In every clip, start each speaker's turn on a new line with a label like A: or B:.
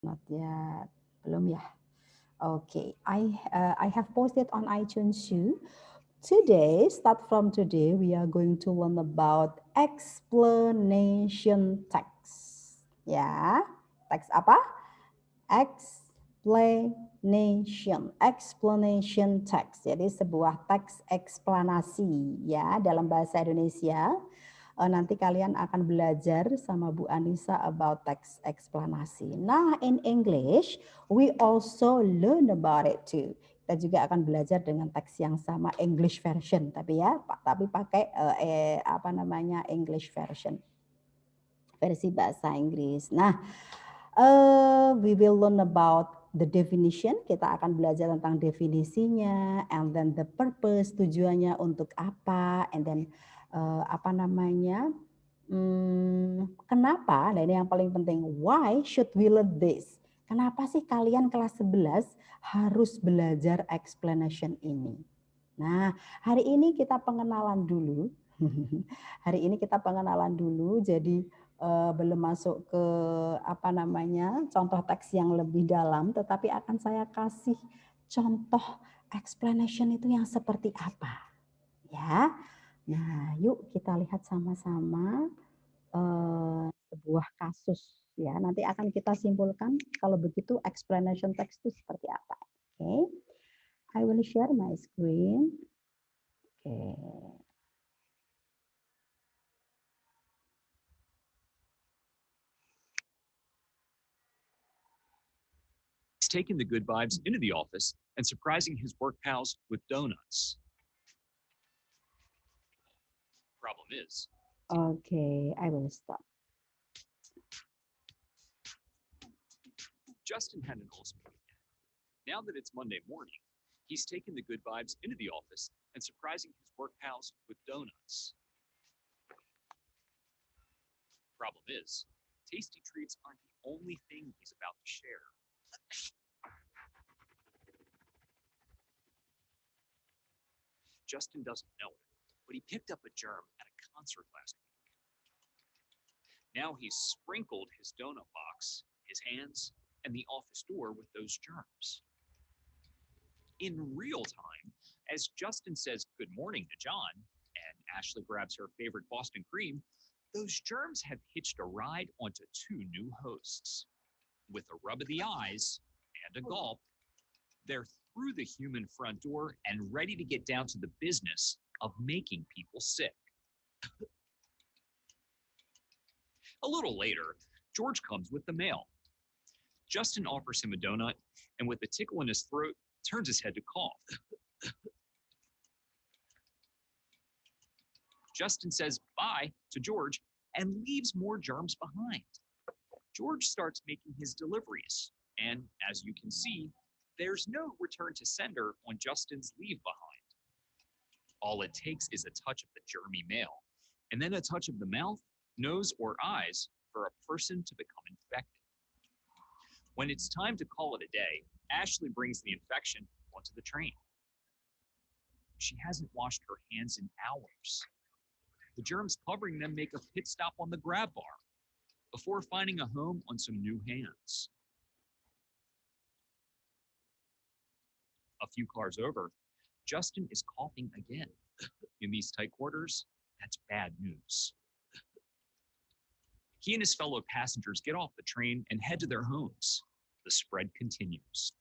A: Not yet. Belum ya? Okay, I have posted on iTunes too. Today, start from today, we are going to learn about explanation text. Ya, teks apa? Explanation text. Jadi sebuah teks eksplanasi ya dalam bahasa Indonesia. Nanti kalian akan belajar sama Bu Anissa about teks eksplanasi. Nah, in English, we also learn about it too. Kita juga akan belajar dengan teks yang sama English version, tapi ya, tapi pakai apa namanya English version, versi bahasa Inggris. Nah, we will learn about the definition. Kita akan belajar tentang definisinya, and then the purpose, tujuannya untuk apa, and then apa namanya, kenapa, nah ini yang paling penting, why should we learn this? Kenapa sih kalian kelas 11 harus belajar explanation ini? Nah, hari ini kita pengenalan dulu. Hari ini kita pengenalan dulu, jadi belum masuk ke apa namanya contoh teks yang lebih dalam, tetapi akan saya kasih contoh explanation itu yang seperti apa, ya. Nah, yuk kita lihat sama-sama sebuah kasus ya. Nanti akan kita simpulkan kalau begitu explanation text itu seperti apa. Oke. I will share my screen. Oke.
B: He's taking the good vibes into the office and surprising his work pals with donuts. Problem is,
A: Okay, I will stop.
B: Justin had an awesome weekend. Now that it's Monday morning, he's taking the good vibes into the office and surprising his work pals with donuts. Problem is, tasty treats aren't the only thing he's about to share. Justin doesn't know it, but he picked up a germ at a concert last week. Now he's sprinkled his donut box, his hands, and the office door with those germs. In real time, as Justin says good morning to John, and Ashley grabs her favorite Boston cream, those germs have hitched a ride onto two new hosts. With a rub of the eyes and a gulp, they're through the human front door and ready to get down to the business of making people sick. A little later, George comes with the mail. Justin offers him a donut, and with a tickle in his throat, turns his head to cough. Justin says bye to George and leaves more germs behind. George starts making his deliveries, and as you can see, there's no return to sender on Justin's leave behind. All it takes is a touch of the germy mail, and then a touch of the mouth, nose, or eyes for a person to become infected. When it's time to call it a day, Ashley brings the infection onto the train. She hasn't washed her hands in hours. The germs covering them make a pit stop on the grab bar before finding a home on some new hands. A few cars over, Justin is coughing again. In these tight quarters, that's bad news. He and his fellow passengers get off the train and head to their homes. The spread continues.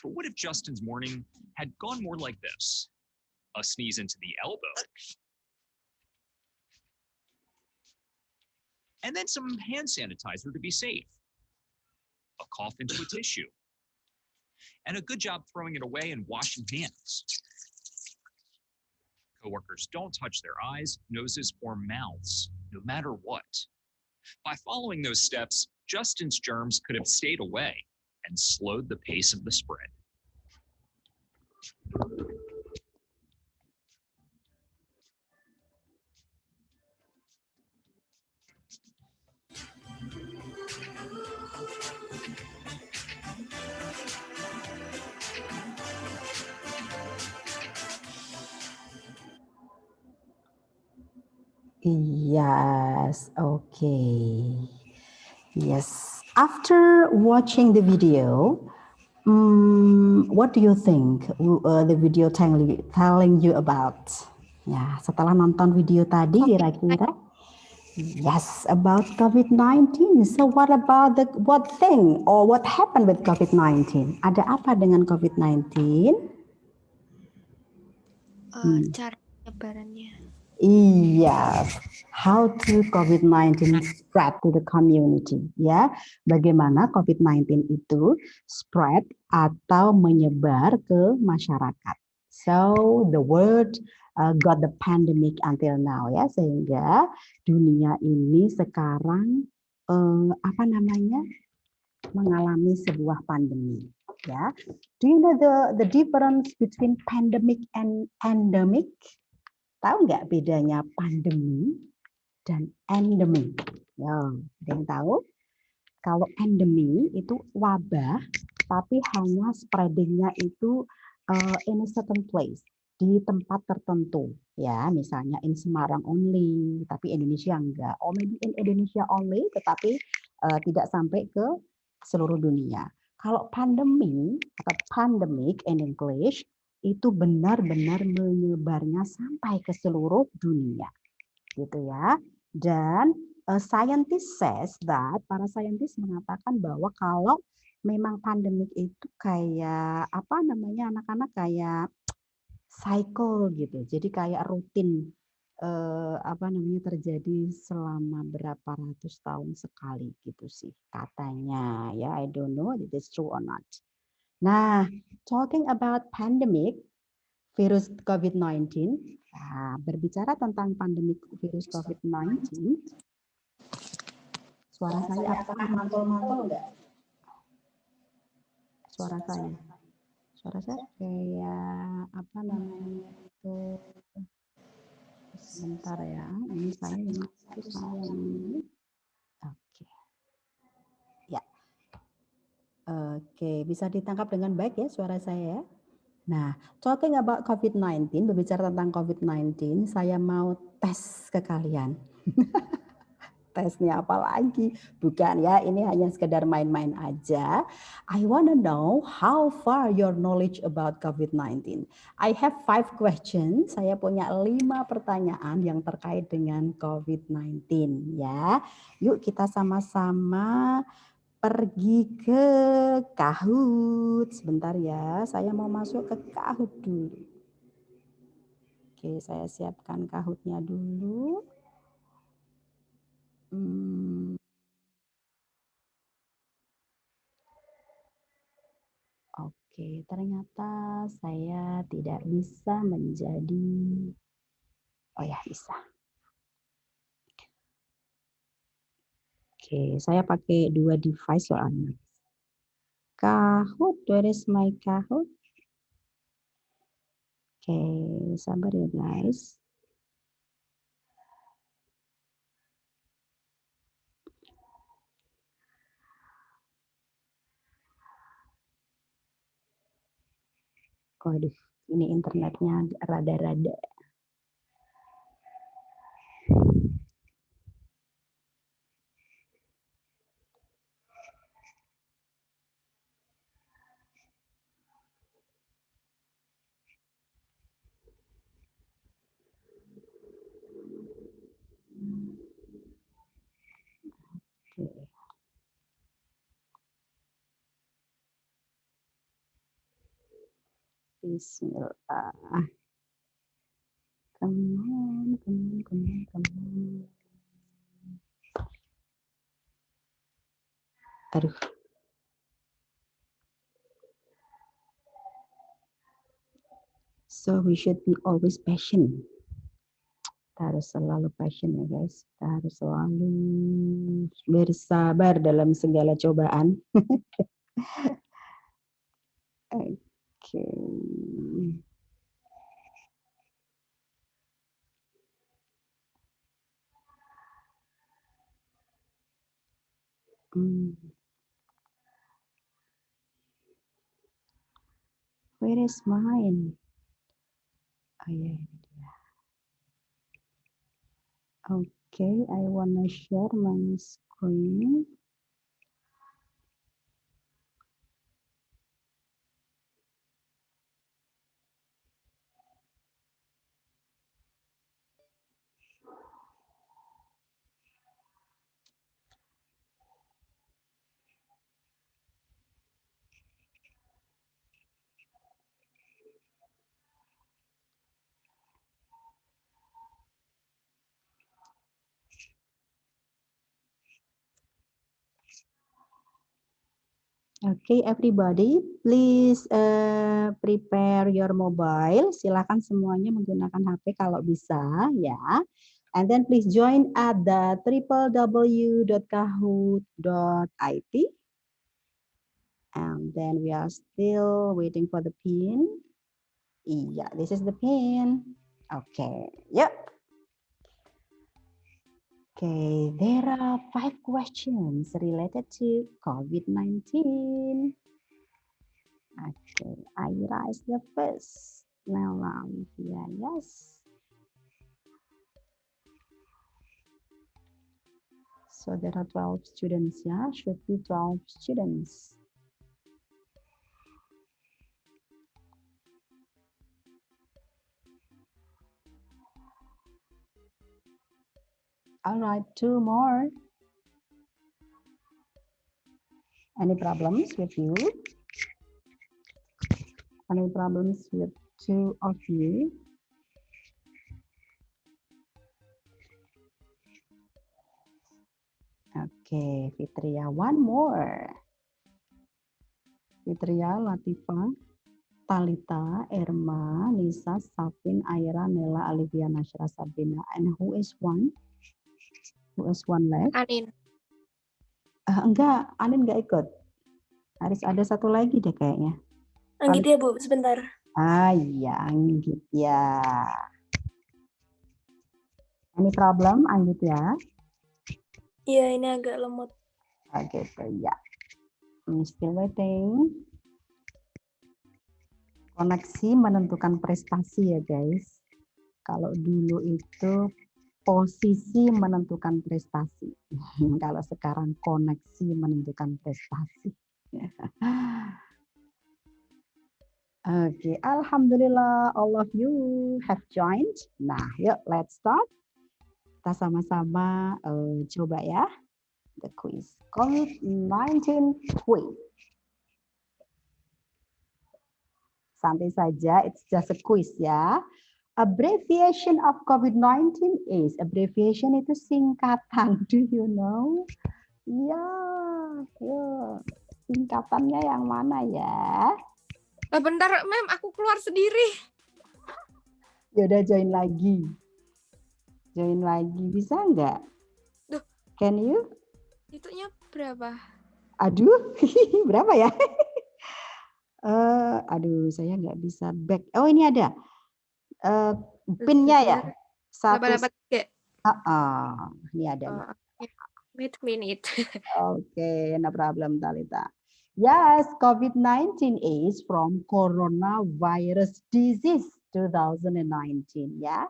B: But what if Justin's morning had gone more like this? A sneeze into the elbow, and then some hand sanitizer to be safe, a cough into a tissue, and a good job throwing it away and washing hands. Coworkers don't touch their eyes, noses, or mouths, no matter what. By following those steps, Justin's germs could have stayed away and slowed the pace of the spread.
A: Yes, okay. Yes. After watching the video, what do you think the video telling you about? Ya, setelah nonton video tadi kira-kira yes, about COVID-19. So what about what thing or what happened with COVID-19? Ada apa dengan COVID-19?
C: Cara penyebarannya.
A: Yes, how to COVID-19 spread to the community, ya. Bagaimana COVID-19 itu spread atau menyebar ke masyarakat. So the world got the pandemic until now, ya, sehingga dunia ini sekarang apa namanya mengalami sebuah pandemi, ya. Do you know the difference between pandemic and endemic? Tahu nggak bedanya pandemi dan endemi? Ya, ada yang tahu? Kalau endemi itu wabah, tapi hanya spreadingnya itu in a certain place, di tempat tertentu. Ya, misalnya in Semarang only, tapi Indonesia enggak. Or maybe in Indonesia only, tetapi tidak sampai ke seluruh dunia. Kalau pandemi atau pandemic in English, itu benar-benar menyebarnya sampai ke seluruh dunia, gitu ya. Dan scientist says that para saintis mengatakan bahwa kalau memang pandemik itu kayak apa namanya anak-anak kayak cycle gitu, jadi kayak rutin apa namanya terjadi selama berapa ratus tahun sekali gitu sih katanya ya. I don't know if it's true or not. Nah, talking about pandemic, virus COVID-19, nah, berbicara tentang pandemi virus COVID-19, suara saya apakah mantul-mantul enggak? Suara saya kayak apa namanya itu, sebentar ya, ini saya ini. Oke. Ya. Oke, bisa ditangkap dengan baik ya suara saya ya. Nah, talking about COVID-19, berbicara tentang COVID-19, saya mau tes ke kalian. Tesnya apa lagi? Bukan ya, ini hanya sekedar main-main aja. I wanna know how far your knowledge about COVID-19. I have 5 questions. Saya punya 5 pertanyaan yang terkait dengan COVID-19 ya. Yuk kita sama-sama pergi ke Kahoot. Sebentar ya, saya mau masuk ke Kahoot dulu. Oke, saya siapkan Kahoot-nya dulu. Oke, ternyata saya tidak bisa menjadi... Oh ya, bisa. Oke, saya pakai 2 device soalnya. Kahoot, where is my Kahoot? Oke, sabar ya guys. Waduh, ini internetnya rada-rada. Oke. Bismillah. Come on. Aduh. So we should be always patient. Kita harus selalu patient ya guys. Kita harus selalu bersabar dalam segala cobaan. Oke. Where is mine? Oh ya, ini dia. Oke. Okay, I wanna share my screen. Okay, everybody, please prepare your mobile. Silakan semuanya menggunakan HP kalau bisa, ya. And then please join at the www.kahoot.it. And then we are still waiting for the pin. Yeah, this is the pin. Okay, yep. Okay, there are 5 questions related to COVID-19. Okay, I raise the first. Yeah, yes. So there are 12 students, yeah, should be 12 students. All right, 2 more. Any problems with you? Any problems with 2 of you? Okay, Fitria, 1 more. Fitria, Latifa, Talita, Irma, Nisa, Safin, Aira, Nela, Olivia, Nashra, Sabrina. And who is one? Who is one left?
C: Anin.
A: Enggak, Anin enggak ikut. Harus ada satu lagi deh kayaknya.
D: Anggit ya Bu, sebentar.
A: Iya, Anggit ya. Any problem, Anggit ya?
D: Iya, ini agak lemot.
A: Oke, ya. Still waiting. Koneksi menentukan prestasi ya guys. Kalau dulu itu posisi menentukan prestasi. Kalau sekarang koneksi menentukan prestasi. Oke, alhamdulillah all of you have joined. Nah, yuk let's start. Kita sama-sama coba ya. The quiz. COVID-19 quiz. Santai saja, it's just a quiz ya. Abbreviation of COVID-19 is, abbreviation itu singkatan, do you know? Ya, singkatannya yang mana ya?
C: Bentar, Mem, aku keluar sendiri.
A: Yaudah join lagi. Join lagi, bisa nggak?
C: Duh.
A: Can you?
C: Itunya berapa?
A: Aduh, berapa ya? Aduh, saya nggak bisa back. Oh, ini ada. Pinnya ya?
C: 883.
A: Ini ada.
C: Wait a minute.
A: Okay, no problem, Talita. Yes, COVID-19 is from coronavirus disease 2019 ya.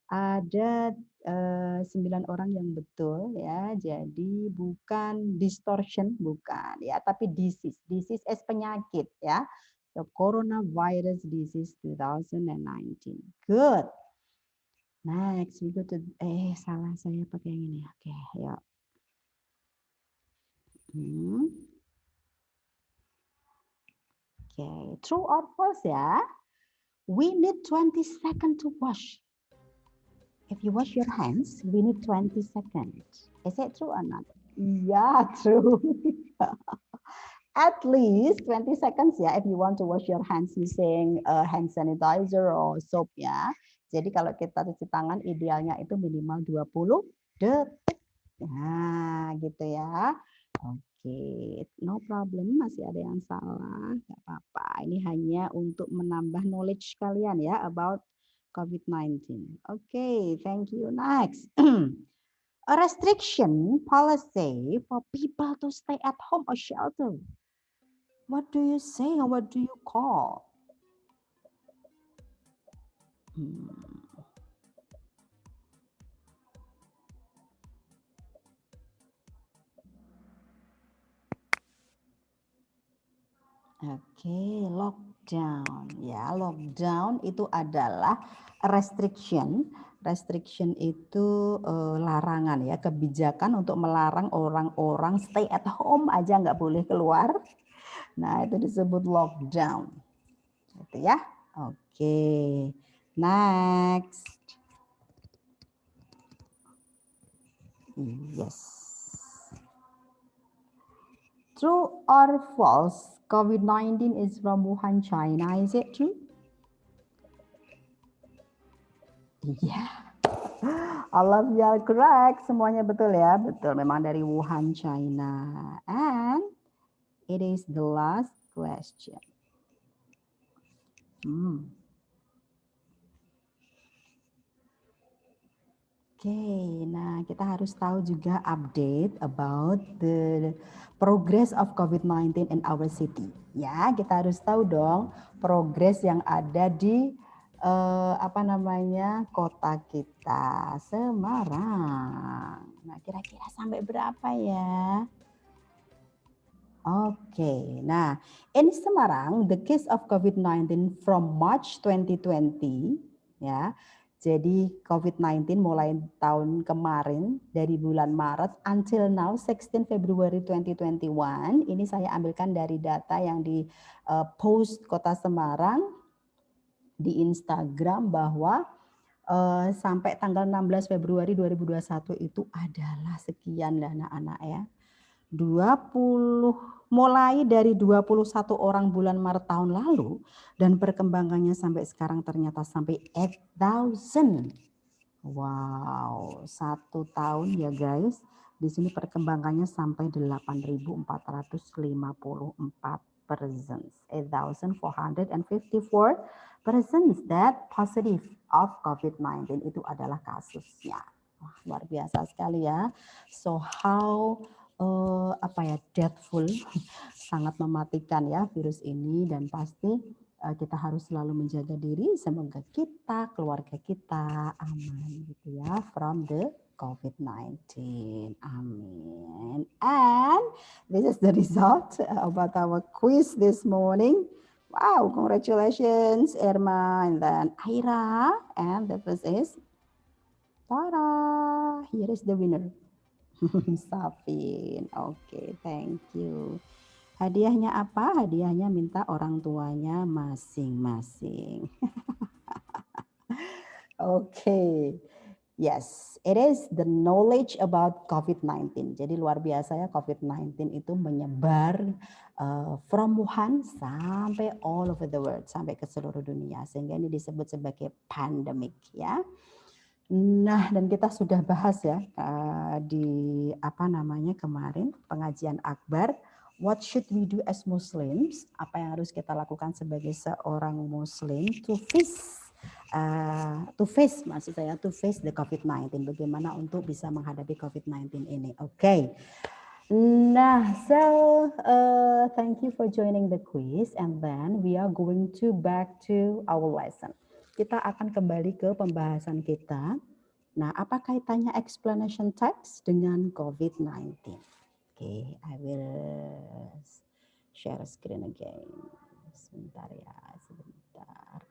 A: Ada 9 orang yang betul ya. Jadi bukan distortion, bukan ya, tapi disease. Disease is penyakit ya. So coronavirus disease 2019. Good. Next we go to salah saya pakai yang ini. Oke, ya. Okay, true or false ya? We need 20 seconds to wash. If you wash your hands, we need 20 seconds. Is it true or not? Yeah, true. At least 20 seconds ya if you want to wash your hands using hand sanitizer or soap ya. Jadi kalau kita cuci tangan idealnya itu minimal 20 detik. Nah, gitu ya. Oke, no problem, masih ada yang salah, nggak apa-apa. Ini hanya untuk menambah knowledge kalian ya about COVID-19. Oke, thank you. Next. A restriction policy for people to stay at home or shelter. What do you say or what do you call? Oke, lockdown. Ya, lockdown itu adalah restriction. Restriction itu larangan ya, kebijakan untuk melarang orang-orang stay at home aja nggak boleh keluar. Nah, itu disebut lockdown. Gitu ya. Oke. Next. Yes. True or false? COVID-19 is from Wuhan, China. Is it true? Iya. All of you are correct. Semuanya betul ya. Betul. Memang dari Wuhan, China. And it is the last question. Oke, nah kita harus tahu juga update about the progress of COVID-19 in our city. Ya, kita harus tahu dong progres yang ada di kota kita, Semarang. Nah, kira-kira sampai berapa ya? Oke, nah in Semarang, the case of COVID-19 from March 2020, ya. Jadi COVID-19 mulai tahun kemarin dari bulan Maret until now 16 February 2021. Ini saya ambilkan dari data yang di post Kota Semarang di Instagram bahwa sampai tanggal 16 Februari 2021 itu adalah sekian anak-anak ya. 20 mulai dari 21 orang bulan Maret tahun lalu dan perkembangannya sampai sekarang ternyata sampai 8,000. Wow, 1 tahun ya guys. Di sini perkembangannya sampai 8.454 persons. 8,454 persons that positive of COVID-19 itu adalah kasusnya. Wah, luar biasa sekali ya. So how deathful, sangat mematikan ya virus ini dan pasti kita harus selalu menjaga diri. Semoga kita, keluarga kita aman gitu ya from the COVID-19. Amin. And this is the result about our quiz this morning. Wow, congratulations Irma and then Aira. And the first is Tara. Here is the winner. Safin. Oke, thank you. Hadiahnya apa? Hadiahnya minta orang tuanya masing-masing. Oke. Yes, it is the knowledge about COVID-19. Jadi luar biasa ya, COVID-19 itu menyebar from Wuhan sampai all over the world, sampai ke seluruh dunia. Sehingga ini disebut sebagai pandemic ya. Nah, dan kita sudah bahas ya di kemarin pengajian akbar, what should we do as Muslims? Apa yang harus kita lakukan sebagai seorang Muslim to face the COVID-19. Bagaimana untuk bisa menghadapi COVID-19 ini? Oke. Nah, so thank you for joining the quiz, and then we are going to back to our lesson. Kita akan kembali ke pembahasan kita. Nah, apa kaitannya explanation text dengan COVID-19? Oke, I will share screen again. Sebentar ya, sebentar.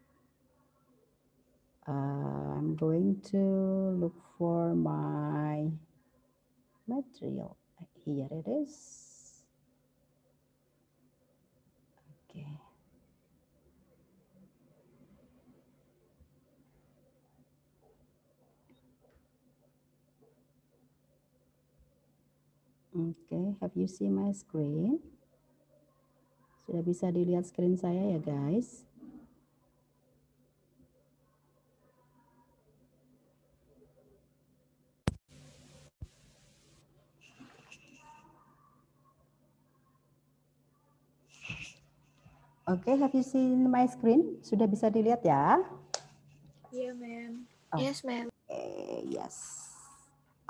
A: I'm going to look for my material. Here it is. Okay. Okay, have you seen my screen? Sudah bisa dilihat screen saya ya guys? Okay, have you seen my screen? Sudah bisa dilihat ya?
D: Iya, ma'am.
A: Oh.
C: Yes, ma'am.
A: Yes.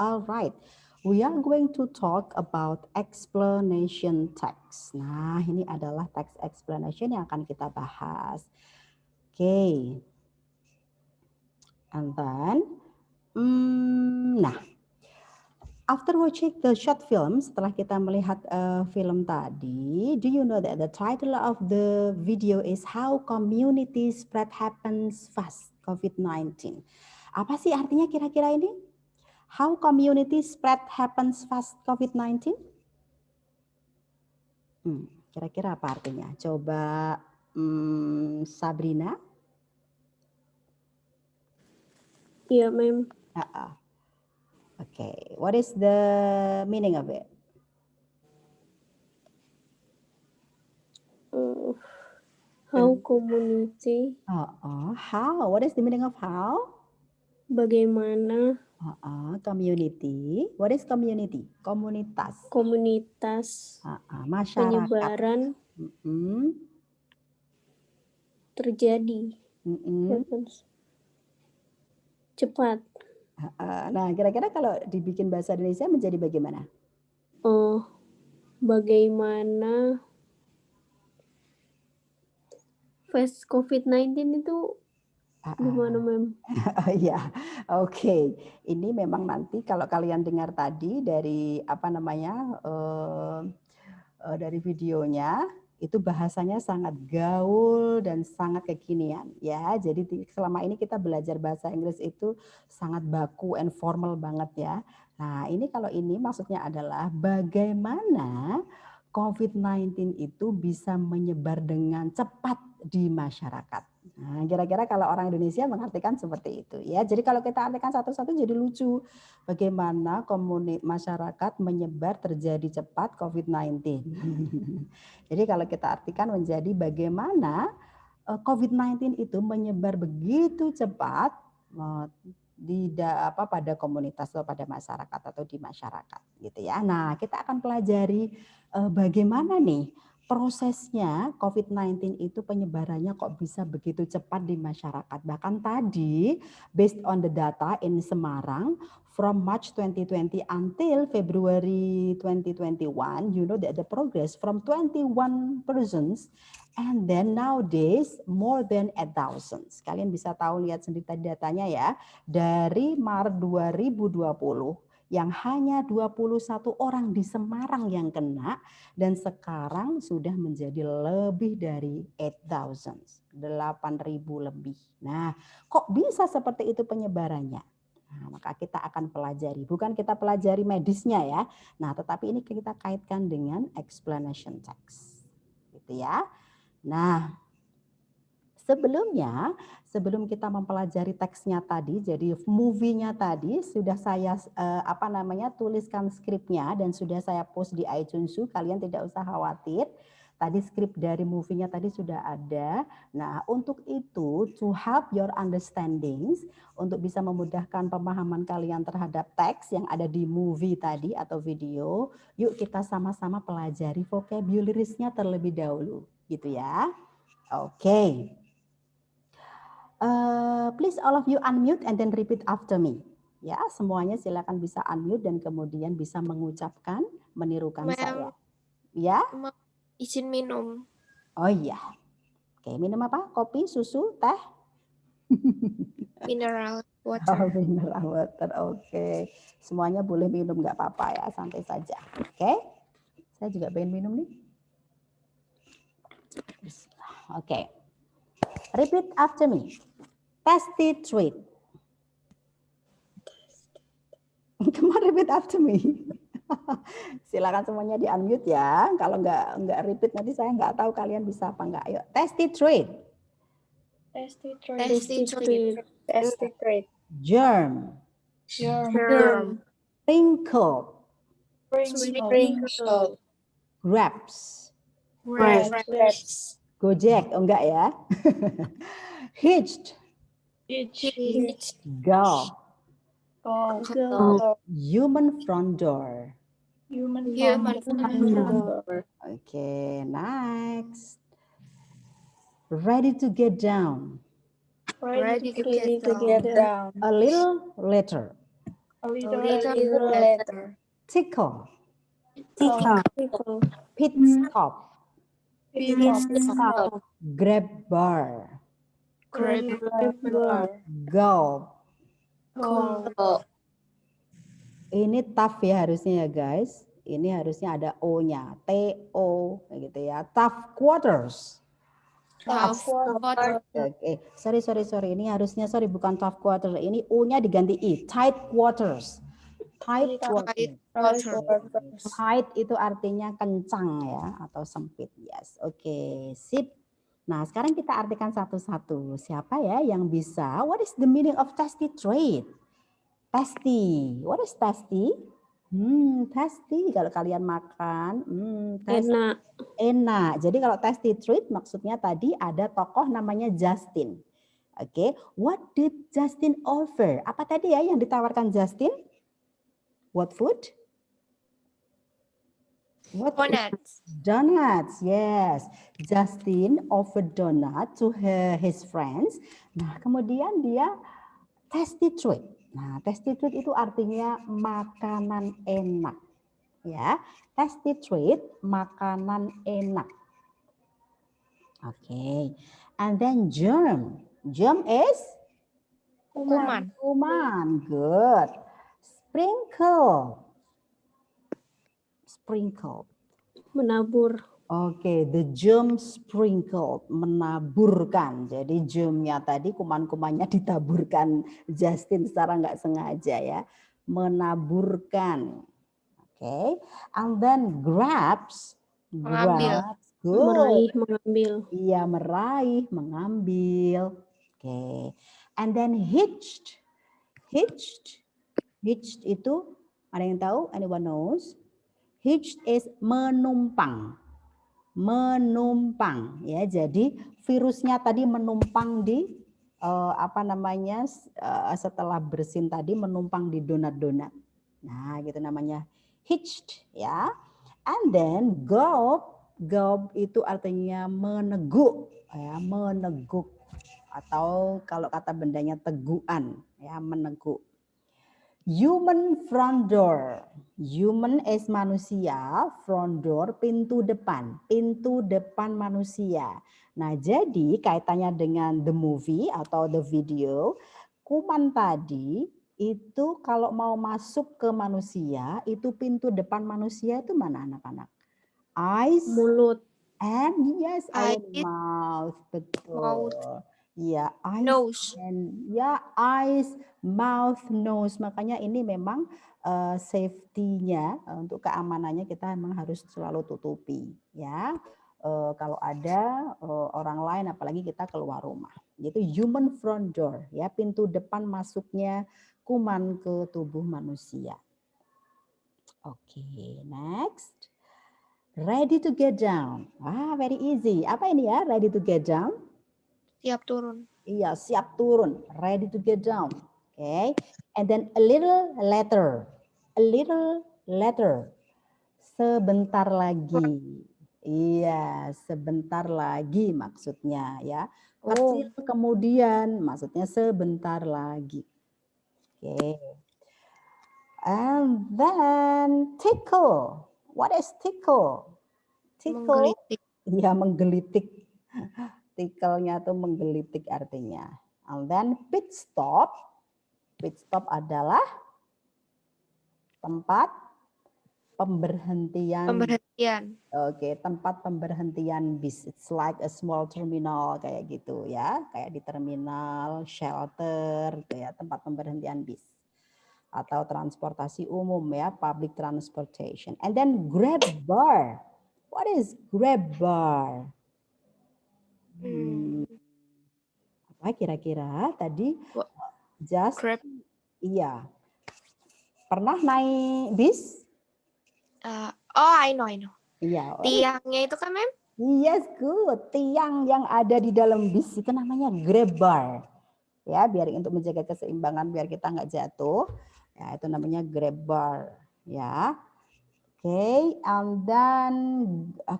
A: All right. We are going to talk about explanation text. Nah, ini adalah text explanation yang akan kita bahas. Okay. And then, nah, After watching the short film, setelah kita melihat film tadi, do you know that the title of the video is How Community Spread Happens Fast COVID-19? Apa sih artinya kira-kira ini? How community spread happens fast COVID-19? Kira-kira apa artinya? Coba Sabrina.
E: Iya, Ma'am.
A: Okay, what is the meaning of it?
E: How community.
A: How? What is the meaning of how?
E: Bagaimana
A: community. What is community? Komunitas.
E: Komunitas
A: Masyarakat.
E: penyebaran
A: Mm-mm.
E: terjadi cepat.
A: Nah, kira-kira kalau dibikin bahasa Indonesia menjadi bagaimana?
E: Bagaimana fast COVID-19 itu gimana, Ma'am?
A: Ya, oke. Ini memang nanti kalau kalian dengar tadi dari dari videonya, itu bahasanya sangat gaul dan sangat kekinian ya. Jadi selama ini kita belajar bahasa Inggris itu sangat baku and formal banget ya. Nah, ini kalau ini maksudnya adalah bagaimana COVID-19 itu bisa menyebar dengan cepat di masyarakat. Nah, kira-kira kalau orang Indonesia mengartikan seperti itu ya. Jadi kalau kita artikan satu-satu jadi lucu. Bagaimana masyarakat menyebar terjadi cepat COVID-19. Jadi kalau kita artikan menjadi bagaimana COVID-19 itu menyebar begitu cepat pada komunitas atau pada masyarakat atau di masyarakat gitu ya. Nah, kita akan pelajari bagaimana nih prosesnya COVID-19 itu penyebarannya kok bisa begitu cepat di masyarakat. Bahkan tadi based on the data in Semarang from March 2020 until February 2021, you know that the progress from 21 persons and then nowadays more than 8,000. Kalian bisa tahu lihat sendiri tadi datanya ya. Dari Maret 2020 yang hanya 21 orang di Semarang yang kena dan sekarang sudah menjadi lebih dari 8,000, 8.000 lebih. Nah, kok bisa seperti itu penyebarannya? Nah, maka kita akan pelajari, bukan kita pelajari medisnya ya. Nah, tetapi ini kita kaitkan dengan explanation text. Gitu ya. Nah, sebelum kita mempelajari teksnya tadi, jadi movie-nya tadi sudah saya tuliskan skripnya dan sudah saya post di iTunes. Kalian tidak usah khawatir. Tadi skrip dari movie-nya tadi sudah ada. Nah, untuk itu to help your understandings, untuk bisa memudahkan pemahaman kalian terhadap teks yang ada di movie tadi atau video, yuk kita sama-sama pelajari vocabularies-nya terlebih dahulu, gitu ya. Oke. Please all of you unmute and then repeat after me. Ya, semuanya silakan bisa unmute dan kemudian bisa mengucapkan, menirukan saya. Ya.
C: Izin minum.
A: Oh iya. Oke, minum apa? Kopi, susu, teh?
C: Mineral water.
A: Oh, mineral water. Oke. Semuanya boleh minum, nggak apa-apa ya, santai saja. Oke. Saya juga pengen minum nih. Oke. Repeat after me. Testy treat. Come on, repeat after me. Silakan semuanya di unmute ya. Kalau nggak repeat nanti saya nggak tahu kalian bisa apa nggak. Ayo, testy treat.
D: Testy treat.
C: Testy treat.
D: Testy treat.
A: Germ.
C: Germ.
A: Wrinkle.
D: Sprinkle.
A: Grapes.
D: Grapes.
A: Gojek, oh enggak ya. Hitched.
D: Itch.
A: Go.
D: Go.
A: Human front door.
D: Human
C: door.
A: Okay, next. Ready to get down.
C: Ready to
D: get down.
A: A little later.
D: A little
C: later.
A: Tickle.
E: Tickle.
A: Pit stop.
D: stop.
A: Grab bar.
C: Grab
A: Gulp.
C: Go.
A: Ini tough ya harusnya ya guys. Ini harusnya ada O-nya. T-O gitu ya. Tough quarters.
C: Tough quarter.
A: Oke, sorry. Ini harusnya bukan tough quarter. Ini U-nya diganti I. Tight quarters. Tight quarters. Tight itu artinya kencang ya atau sempit. Yes. Oke, sip. Nah, sekarang kita artikan satu-satu. Siapa ya yang bisa? What is the meaning of tasty treat? Tasty. What is tasty? Tasty. Kalau kalian makan, tasty.
E: Enak.
A: Enak. Jadi kalau tasty treat maksudnya tadi ada tokoh namanya Justin. Oke, what did Justin offer? Apa tadi ya yang ditawarkan Justin? What food? What?
C: Donuts.
A: Donuts, yes. Justin offered donut to his friends. Nah, kemudian dia tasty treat. Nah, tasty treat itu artinya makanan enak. Ya, tasty treat, makanan enak. Oke. And then germ. Germ is?
C: Kuman.
A: Kuman. Good. Sprinkle. Sprinkle.
E: Menabur.
A: Oke, the germ sprinkled, menaburkan. Jadi germnya tadi kuman-kumannya ditaburkan Justin secara nggak sengaja ya, menaburkan. Oke, and then grabs,
C: Mengambil.
A: grabs, good.
E: Meraih, mengambil.
A: Iya, meraih, mengambil. Oke, and then hitched, hitched, hitched itu ada yang tahu? Anyone knows? Hitched is menumpang. Menumpang ya, jadi virusnya tadi menumpang di setelah bersin tadi menumpang di donat-donat. Nah, gitu namanya hitched ya. And then gulp, gulp itu artinya meneguk ya, meneguk atau kalau kata bendanya tegukan ya, meneguk. Human front door. Human is manusia, front door pintu depan manusia. Nah, jadi kaitannya dengan the movie atau the video, kuman tadi itu kalau mau masuk ke manusia, itu pintu depan manusia itu mana anak-anak? Eyes,
E: Mulut.
A: and yes, our
C: Eyes,
A: mouth, betul.
C: mouth,
A: Ya, eyes
C: nose.
A: and ya eyes, mouth, nose. Makanya ini memang safety-nya untuk keamanannya kita memang harus selalu tutupi ya. Kalau ada orang lain apalagi kita keluar rumah. Itu human front door ya, pintu depan masuknya kuman ke tubuh manusia. Oke, next. Ready to get down. Very easy. Apa ini ya? Ready to get down?
C: Siap turun.
A: Iya, siap turun. Ready to get down. Okay. And then a little later. A little later. Sebentar lagi. Iya, sebentar lagi maksudnya ya. Kecil kemudian maksudnya sebentar lagi. Oke. Okay. And then tickle. What is tickle? Tickle.
C: Menggelitik.
A: Iya, menggelitik. Tickle-nya tuh menggelitik artinya. And then pit stop. Pit stop adalah tempat pemberhentian.
C: Pemberhentian.
A: Oke, tempat pemberhentian bis. It's like a small terminal kayak gitu ya. Kayak di terminal, shelter, ya, tempat pemberhentian bis. Atau transportasi umum ya, public transportation. And then grab bar. What is grab bar? Apa kira-kira tadi? Just
C: Grab.
A: Iya. Pernah naik bis?
C: I know.
A: Iya.
C: Tiangnya itu kan, Mem?
A: Yes, good. Tiang yang ada di dalam bis itu namanya grab bar. Ya, biar untuk menjaga keseimbangan biar kita nggak jatuh. Ya, itu namanya grab bar. Ya. Oke, and then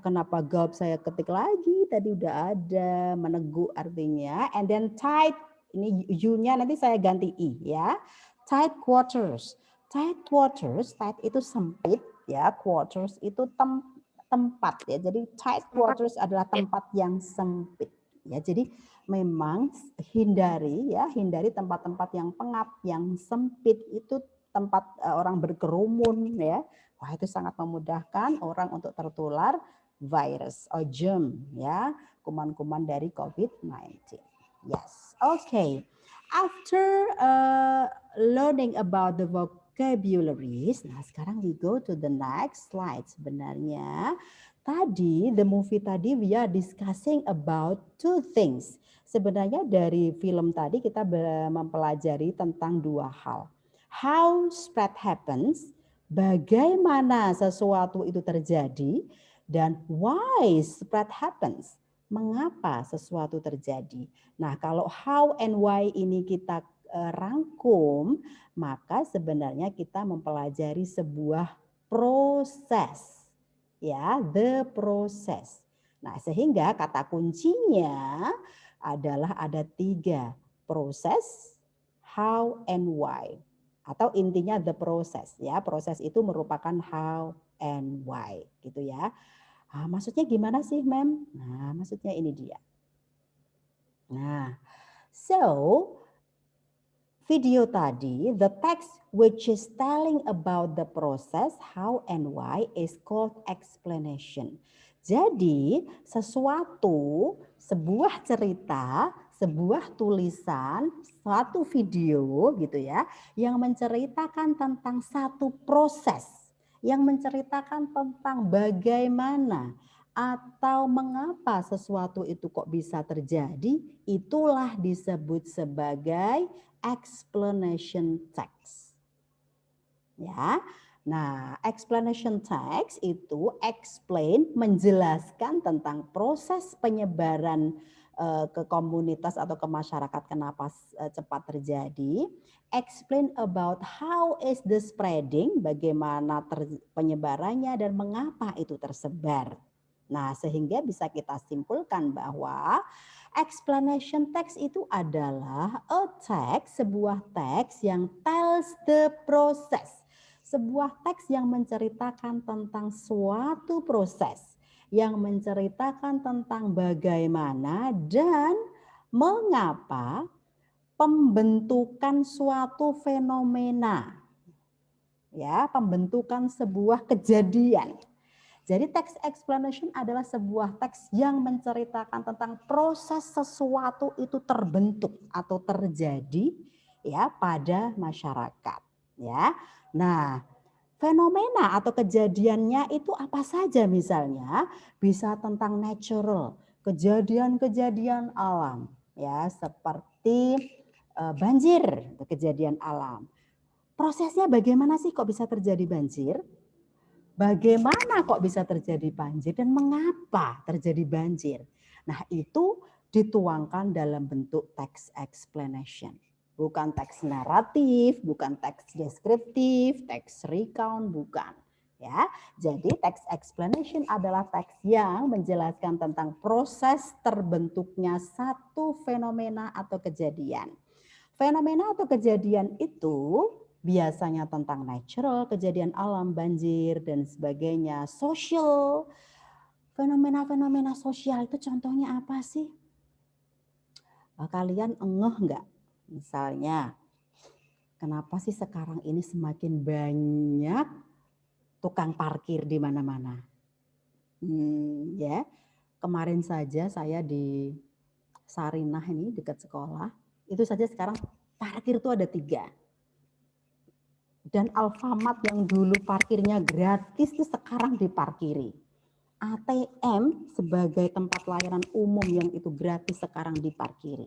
A: kenapa gulp saya ketik lagi? Tadi udah ada, meneguk artinya. And then tight, ini U-nya nanti saya ganti I ya. Tight quarters. Tight quarters, tight itu sempit ya, quarters itu tempat ya. Jadi tight quarters adalah tempat yang sempit ya. Jadi memang hindari tempat-tempat yang pengap, yang sempit itu tempat orang berkerumun ya. Wah, itu sangat memudahkan orang untuk tertular virus atau germ ya, kuman-kuman dari COVID-19. Yes. Okay. After learning about the vocabularies, nah sekarang we go to the next slide. Sebenarnya tadi the movie tadi we are discussing about two things. Sebenarnya dari film tadi kita mempelajari tentang dua hal. How spread happens, bagaimana sesuatu itu terjadi, dan why spread happens, mengapa sesuatu terjadi. Nah, kalau how and why ini kita rangkum, maka sebenarnya kita mempelajari sebuah proses. Ya, the process. Nah, sehingga kata kuncinya adalah ada 3, proses, how, and why. Atau intinya the process ya. Proses itu merupakan how and why gitu ya. Nah, maksudnya gimana sih, Mem? Nah, maksudnya ini dia. Nah, so video tadi, the text which is telling about the process, how and why is called explanation. Jadi sesuatu, sebuah cerita, sebuah tulisan, suatu video gitu ya, yang menceritakan tentang satu proses, yang menceritakan tentang bagaimana atau mengapa sesuatu itu kok bisa terjadi, itulah disebut sebagai explanation text. Ya. Nah, explanation text itu explain, menjelaskan tentang proses penyebaran ke komunitas atau ke masyarakat kenapa cepat terjadi. Explain about how is the spreading, bagaimana penyebarannya dan mengapa itu tersebar. Nah, sehingga bisa kita simpulkan bahwa explanation text itu adalah a text, sebuah teks yang tells the process. Sebuah teks yang menceritakan tentang suatu proses, yang menceritakan tentang bagaimana dan mengapa pembentukan suatu fenomena. Ya, pembentukan sebuah kejadian. Jadi text explanation adalah sebuah teks yang menceritakan tentang proses sesuatu itu terbentuk atau terjadi ya pada masyarakat ya. Nah, fenomena atau kejadiannya itu apa saja misalnya bisa tentang natural, kejadian-kejadian alam ya seperti banjir, kejadian alam. Prosesnya bagaimana sih kok bisa terjadi banjir? Bagaimana kok bisa terjadi banjir dan mengapa terjadi banjir? Nah, itu dituangkan dalam bentuk text explanation. Bukan teks naratif, bukan teks deskriptif, teks recount, bukan. Ya, jadi text explanation adalah teks yang menjelaskan tentang proses terbentuknya satu fenomena atau kejadian. Fenomena atau kejadian itu biasanya tentang natural, kejadian alam, banjir, dan sebagainya. Social, fenomena-fenomena sosial itu contohnya apa sih? Kalian ngeh nggak? Misalnya, kenapa sih sekarang ini semakin banyak tukang parkir di mana-mana? Ya, kemarin saja saya di Sarinah ini dekat sekolah, itu saja sekarang parkir itu ada 3. Dan Alfamart yang dulu parkirnya gratis itu sekarang diparkiri. ATM sebagai tempat layanan umum yang itu gratis sekarang diparkiri.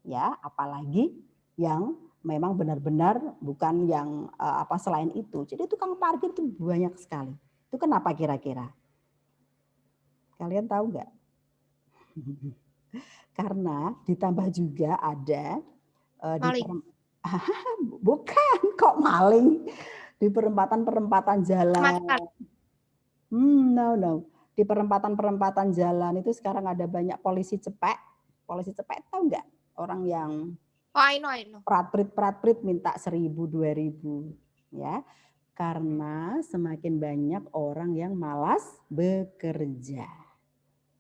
A: Ya, apalagi yang memang benar-benar bukan yang selain itu. Jadi tukang parkir itu banyak sekali. Itu kenapa kira-kira? Kalian tahu nggak? Karena ditambah juga ada bukan kok maling di perempatan jalan. No. Di perempatan jalan itu sekarang ada banyak polisi cepek. Polisi cepek tahu nggak? Orang yang
C: I know.
A: prat-prit minta 1.000, 2.000 ya. Karena semakin banyak orang yang malas bekerja.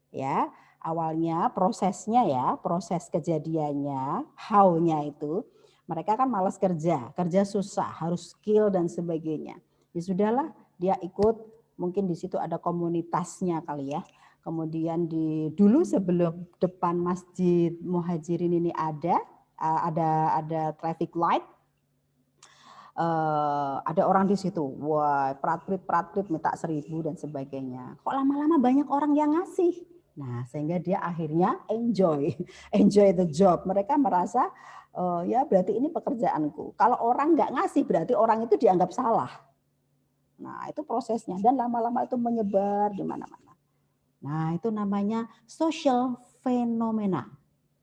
A: Ya, awalnya prosesnya ya, proses kejadiannya, how-nya itu Mereka kan malas kerja susah, harus skill dan sebagainya. Ya sudahlah, dia ikut, mungkin di situ ada komunitasnya kali ya. Kemudian dulu sebelum depan Masjid Muhajirin ini ada traffic light. Ada orang di situ, wah prat-prit minta 1.000 dan sebagainya. Kok lama-lama banyak orang yang ngasih. Nah, sehingga dia akhirnya enjoy the job. Mereka merasa ya berarti ini pekerjaanku. Kalau orang nggak ngasih berarti orang itu dianggap salah. Nah, itu prosesnya dan lama-lama itu menyebar di mana-mana. Nah, itu namanya social phenomena.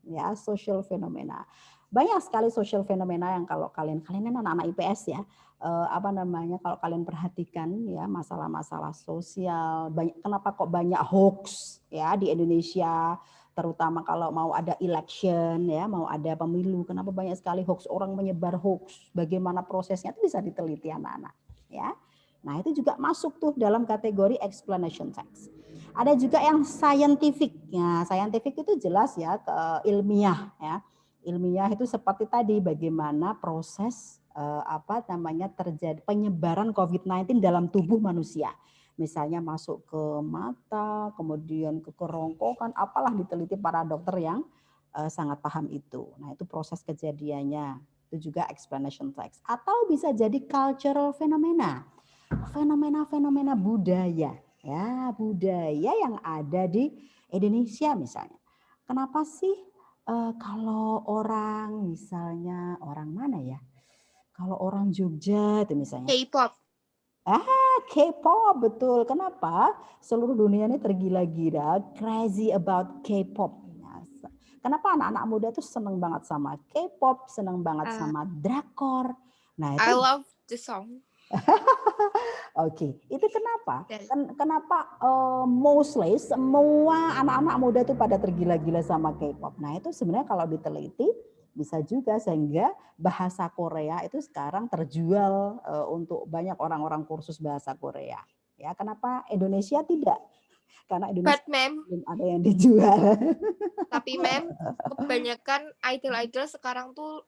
A: Ya, social phenomena. Banyak sekali social phenomena yang kalau kalian kan anak-anak IPS ya, kalau kalian perhatikan ya masalah-masalah sosial, kenapa kok banyak hoax ya di Indonesia, terutama kalau mau ada election ya, mau ada pemilu, kenapa banyak sekali hoax, orang menyebar hoax, bagaimana prosesnya itu bisa diteliti anak-anak ya. Nah, itu juga masuk tuh dalam kategori explanation text. Ada juga yang scientific. Ya, scientific itu jelas ya ilmiah ya. Ilmiah itu seperti tadi bagaimana proses terjadi penyebaran COVID-19 dalam tubuh manusia. Misalnya masuk ke mata, kemudian ke kerongkongan, apalah diteliti para dokter yang sangat paham itu. Nah, itu proses kejadiannya. Itu juga explanation text. Atau bisa jadi cultural phenomena. Fenomena-fenomena budaya. Ya, budaya yang ada di Indonesia misalnya. Kenapa sih kalau orang misalnya orang mana ya? Kalau orang Jogja itu misalnya.
C: K-pop.
A: K-pop betul. Kenapa? Seluruh dunia ini tergila-gila, crazy about K-pop. Kenapa anak-anak muda tuh seneng banget sama K-pop, seneng banget sama drakor. Nah, itu
C: I love the song.
A: Oke, itu kenapa? Kenapa mostly semua anak-anak muda itu pada tergila-gila sama K-pop. Nah, itu sebenarnya kalau diteliti bisa juga sehingga bahasa Korea itu sekarang terjual untuk banyak orang-orang kursus bahasa Korea. Ya, kenapa Indonesia tidak? Karena Indonesia belum ada yang dijual.
C: Tapi mem, kebanyakan idol-idol sekarang tuh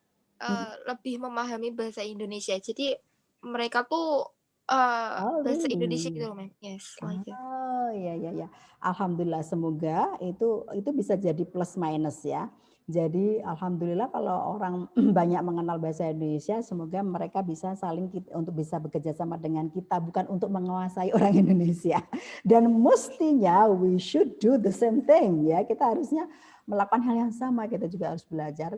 C: lebih memahami bahasa Indonesia. Jadi mereka tuh bahasa Indonesia gitu loh, Mem. Yes.
A: Oh ya. Alhamdulillah, semoga itu bisa jadi plus minus ya. Jadi alhamdulillah kalau orang banyak mengenal bahasa Indonesia, semoga mereka bisa saling untuk bisa bekerja sama dengan kita, bukan untuk menguasai orang Indonesia. Dan mestinya we should do the same thing ya. Kita harusnya melakukan hal yang sama. Kita juga harus belajar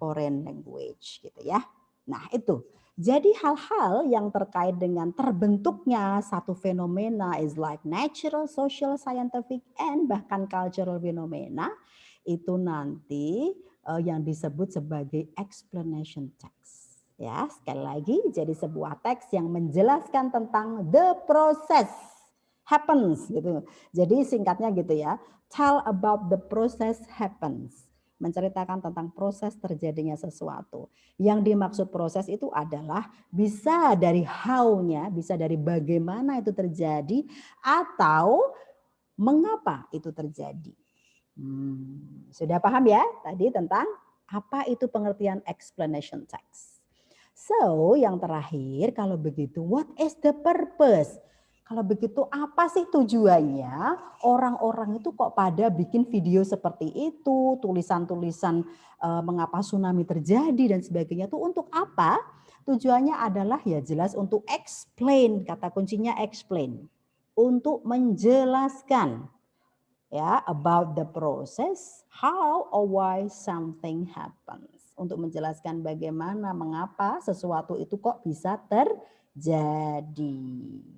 A: foreign language gitu ya. Nah, itu. Jadi hal-hal yang terkait dengan terbentuknya satu fenomena is like natural, social, scientific, and bahkan cultural phenomena itu nanti yang disebut sebagai explanation text. Ya, sekali lagi jadi sebuah teks yang menjelaskan tentang the process happens gitu. Jadi singkatnya gitu ya, tell about the process happens. Menceritakan tentang proses terjadinya sesuatu. Yang dimaksud proses itu adalah bisa dari how-nya, bisa dari bagaimana itu terjadi, atau mengapa itu terjadi. Sudah paham ya tadi tentang apa itu pengertian explanation text. So, yang terakhir kalau begitu, what is the purpose? Kalau begitu apa sih tujuannya orang-orang itu kok pada bikin video seperti itu, tulisan-tulisan mengapa tsunami terjadi dan sebagainya itu untuk apa? Tujuannya adalah ya jelas untuk explain, kata kuncinya explain. Untuk menjelaskan ya about the process, how or why something happens. Untuk menjelaskan bagaimana, mengapa sesuatu itu kok bisa terjadi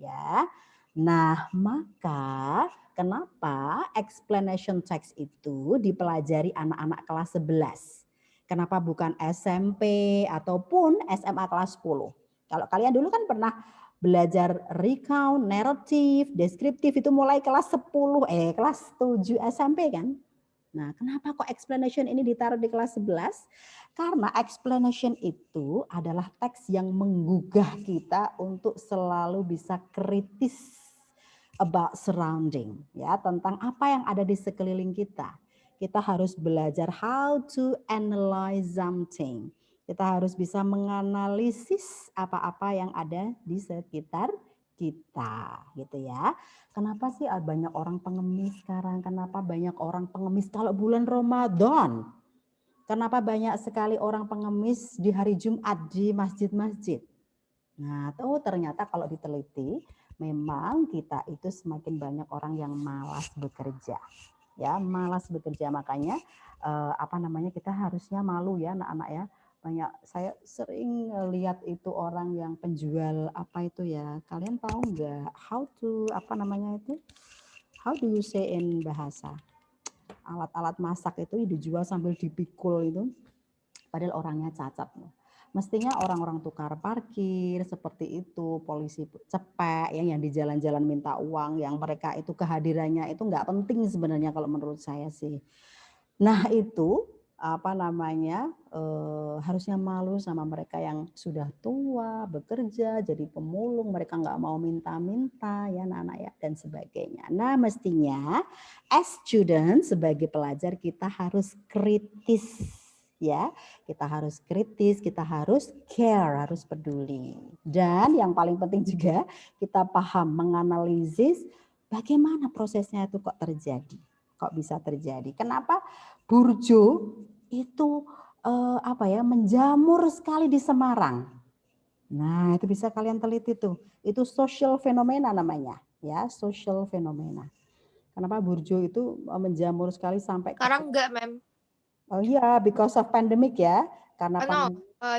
A: ya. Nah, maka kenapa explanation text itu dipelajari anak-anak kelas 11? Kenapa bukan SMP ataupun SMA kelas 10? Kalau kalian dulu kan pernah belajar recount, narrative, deskriptif itu mulai kelas 10, kelas 7 SMP kan? Nah, kenapa kok explanation ini ditaruh di kelas 11? Karena explanation itu adalah teks yang menggugah kita untuk selalu bisa kritis about surrounding, ya, tentang apa yang ada di sekeliling kita. Kita harus belajar how to analyze something. Kita harus bisa menganalisis apa-apa yang ada di sekitar kita, gitu ya. Kenapa sih banyak orang pengemis sekarang? Kenapa banyak orang pengemis kalau bulan Ramadan? Kenapa banyak sekali orang pengemis di hari Jumat di masjid-masjid? Nah, ternyata kalau diteliti, memang kita itu semakin banyak orang yang malas bekerja. Ya, malas bekerja, makanya kita harusnya malu ya anak-anak ya. Banyak saya sering lihat itu orang yang penjual apa itu ya. Kalian tahu nggak how to How do you say in bahasa? Alat-alat masak itu dijual sambil dipikul itu. Padahal orangnya cacat. Mestinya orang-orang tukar parkir seperti itu, polisi cepek yang di jalan-jalan minta uang, yang mereka itu kehadirannya itu nggak penting sebenarnya kalau menurut saya sih. Nah itu harusnya malu sama mereka yang sudah tua, bekerja, jadi pemulung, mereka nggak mau minta-minta ya anak-anak ya dan sebagainya. Nah mestinya as student sebagai pelajar kita harus kritis ya, kita harus kritis, kita harus care, harus peduli. Dan yang paling penting juga kita paham menganalisis bagaimana prosesnya itu kok terjadi. Kok bisa terjadi? Kenapa burjo itu menjamur sekali di Semarang? Nah, itu bisa kalian teliti tuh. Itu social fenomena namanya, ya, social fenomena. Kenapa burjo itu menjamur sekali sampai
C: Sekarang enggak, Mem.
A: Oh iya, because of pandemic ya. Karena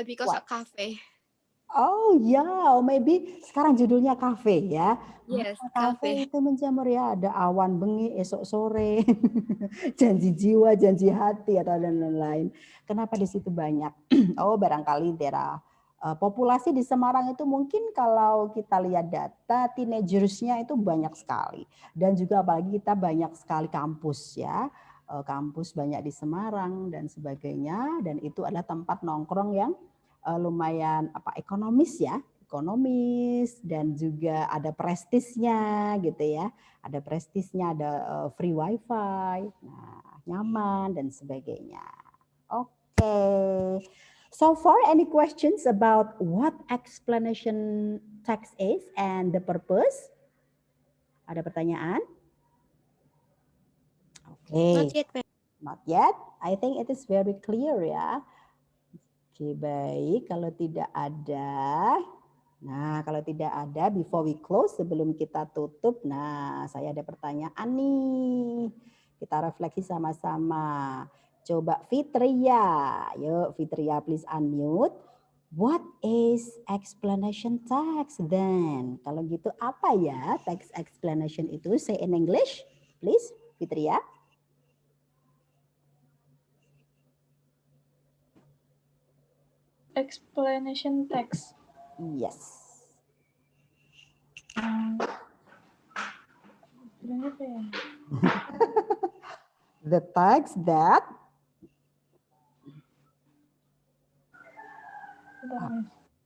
C: because of cafe.
A: Oh ya, maybe sekarang judulnya kafe ya.
C: Yes,
A: Kafe
C: cafe.
A: itu menjamur ya, ada awan bengi esok sore, janji jiwa, janji hati atau dan lain-lain. Kenapa di situ banyak? Oh, barangkali daerah populasi di Semarang itu mungkin kalau kita lihat data teenagersnya itu banyak sekali. Dan juga apalagi kita banyak sekali kampus ya. Kampus banyak di Semarang dan sebagainya, dan itu adalah tempat nongkrong yang lumayan ekonomis ya, ekonomis dan juga ada prestisnya gitu ya. Ada prestisnya, ada free wifi, nah, nyaman dan sebagainya. Oke. So far any questions about what explanation text is and the purpose? Ada pertanyaan? Oke.
C: Not yet, Mem.
A: Not yet. I think it is very clear ya. Oke, baik. Kalau tidak ada, before we close, sebelum kita tutup, saya ada pertanyaan nih. Kita refleksi sama-sama. Coba Fitria, yuk Fitria please unmute. What is explanation text then? Kalau gitu apa ya text explanation itu? Say in English, please, Fitria.
D: Explanation text.
A: Yes. The text that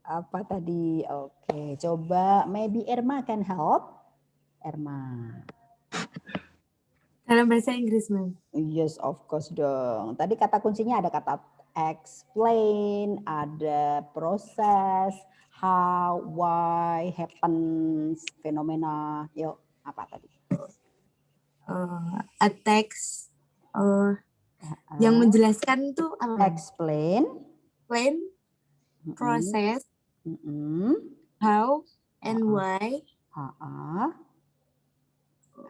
A: apa tadi? Oke, coba maybe Irma can help. Irma.
E: Dalam bahasa Inggris, Mem.
A: Yes, of course dong. Tadi kata kuncinya ada kata explain, ada proses, how, why, happens, fenomena. Yuk, apa tadi?
E: A text yang menjelaskan tuh apa?
A: Explain,
E: proses, how and why.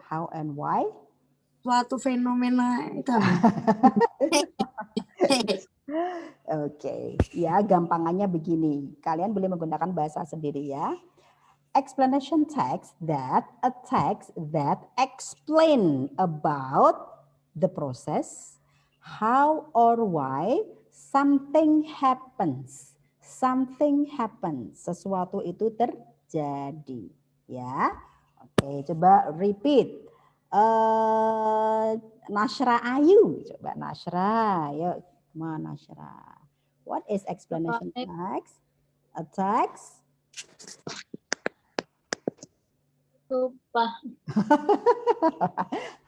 A: How and why?
E: Suatu fenomena itu apa?
A: Oke, ya gampangannya begini. Kalian boleh menggunakan bahasa sendiri ya. Explanation text that a text that explain about the process, how or why something happens. Something happens. Sesuatu itu terjadi. Ya. Oke, coba repeat. Nashra Ayu. Coba Nashra. Yuk, mana Nashra? What is explanation text? A text.
D: Lupa.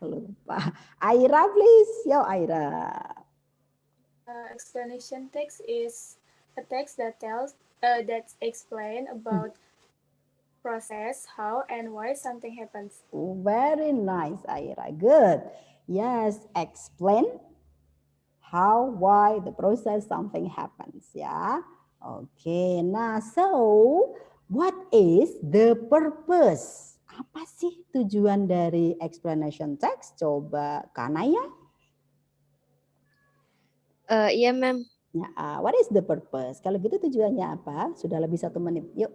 A: Lupa. Aira please. Yo Aira.
D: Explanation text is a a text that tells that explain about process, how, and why something happens.
A: Very nice, Aira. Good. Yes, explain how, why, the process, something happens. Ya. Oke. Nah, so what is the purpose? Apa sih tujuan dari explanation text? Coba Kanaya.
F: Iya, Ma'am.
A: Ya, what is the purpose? Kalau gitu tujuannya apa? Sudah lebih 1 menit. Yuk.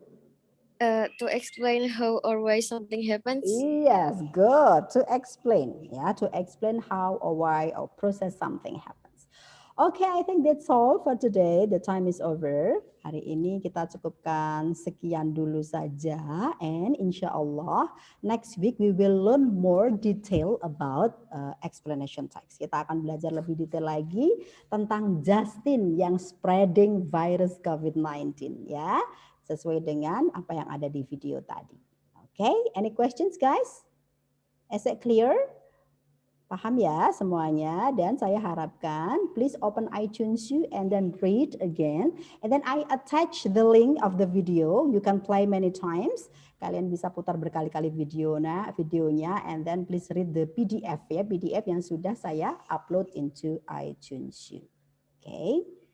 F: To explain how or why something happens.
A: Yes, good. To explain, to explain how or why or process something happens. Okay, I think that's all for today. The time is over. Hari ini kita cukupkan sekian dulu saja. And insya Allah, next week we will learn more detail about explanation text. Kita akan belajar lebih detail lagi tentang Justin yang spreading virus COVID-19 ya. Sesuai dengan apa yang ada di video tadi. Okay, any questions guys? Is it clear? Paham ya semuanya? Dan saya harapkan please open iTunes you and then read again. And then I attach the link of the video. You can play many times. Kalian bisa putar berkali-kali videonya and then please read the PDF ya, PDF yang sudah saya upload into iTunes you. Okay.